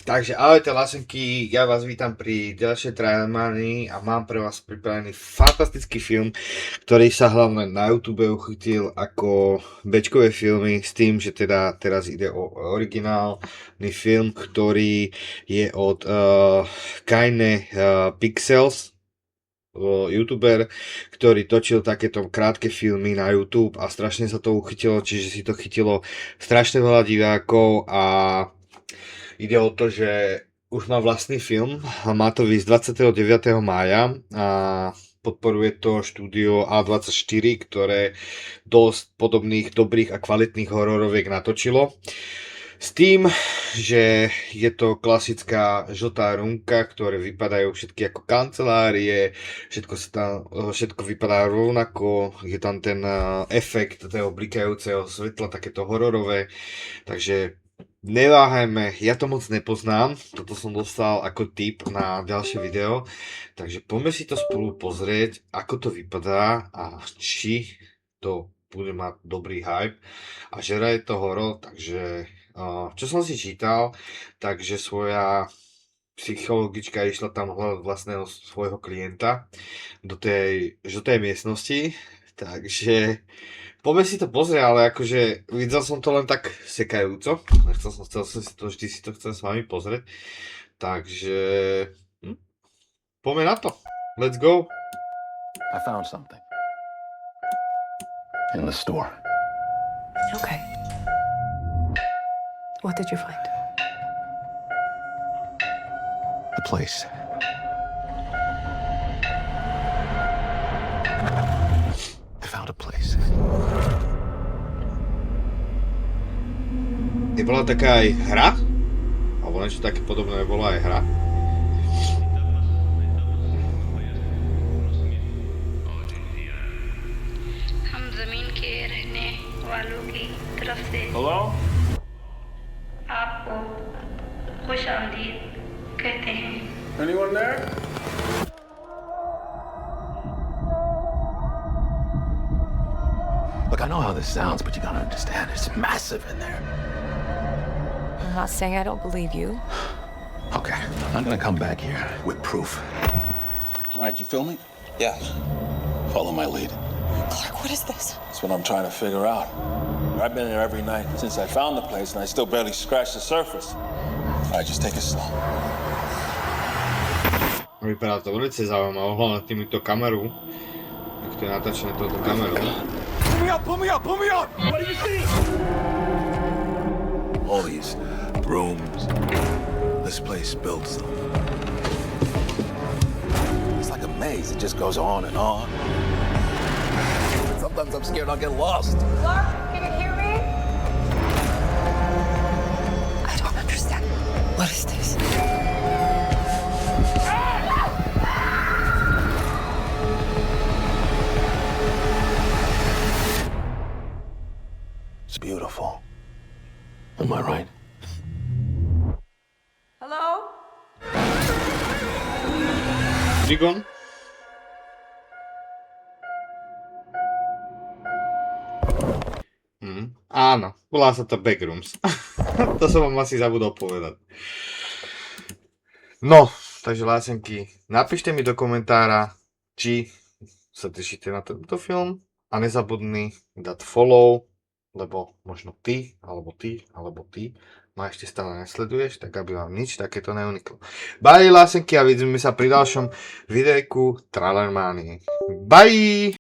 Takže ahojte lasenky, ja vás vítam pri ďalšej Trailermanii a mám pre vás pripravený fantastický film, ktorý sa hlavne na YouTube uchytil ako bečkové filmy s tým, že teda teraz ide o originálny film, ktorý je od Kine Pixels, youtuber, ktorý točil takéto krátke filmy na YouTube a strašne sa to uchytilo, čiže si to chytilo strašne veľa divákov a ide o to, že už má vlastný film, má to výsť 29. mája a podporuje to štúdio A24, ktoré dosť podobných, dobrých a kvalitných hororoviek natočilo. S tým, že je to klasická žltá runka, ktoré vypadajú všetky ako kancelárie, všetko vypadá rovnako, je tam ten efekt toho blikajúceho svetla, takéto hororové, takže neváhajme, ja to moc nepoznám, toto som dostal ako tip na ďalšie video, takže poďme si to spolu pozrieť, ako to vypadá a či to bude mať dobrý hype a že je to horor, takže čo som si čítal, takže svoja psychologička išla tam hľadať vlastného svojho klienta do tej žltej miestnosti, takže poďme si to pozrieť, ale akože videl som to len tak sekajúco. Chcel som si to, vždy si to chcem s vami pozrieť. Takže poďme na to. Let's go. I found something in the store. Okay. What did you find? The place. I found a place. Nebola taká aj hra? Alebo niečo také podobné, bola aj hra? हम जमीन के रहने वालों की तरफ से Hello? आपको खुशामदीद कहते हैं। Anyone there? Look, I know how this sounds, but you gotta understand, it's massive in there. I'm not saying I don't believe you. Okay, I'm gonna come back here with proof. All right, you filming? Yeah. Follow my lead. Clark, what is this? That's what I'm trying to figure out. I've been here every night since I found the place, and I still barely scratched the surface. All right, just take it slow. Vypadá to veľmi zaujímavé, hlavne týmito kameru. Jak to je natáčené touto kamerou. Pull me up, pull me up, pull me up! What do you see? All these rooms. This place builds them. It's like a maze. It just goes on and on. Sometimes I'm scared I'll get lost. Clark, can you hear me? I don't understand. What is this? It's beautiful. Am I right? Hello? Trigon? Áno, volá sa to Backrooms. To som vám asi zabudol povedať. No, takže lásenky, napíšte mi do komentára, či sa tešíte na tento film a nezabudni dať follow, lebo možno ty ma ešte stále nesleduješ, tak aby vám nič takéto neuniklo. Bye lásenky a vidíme sa pri ďalšom videjku Trailermanii. Bye!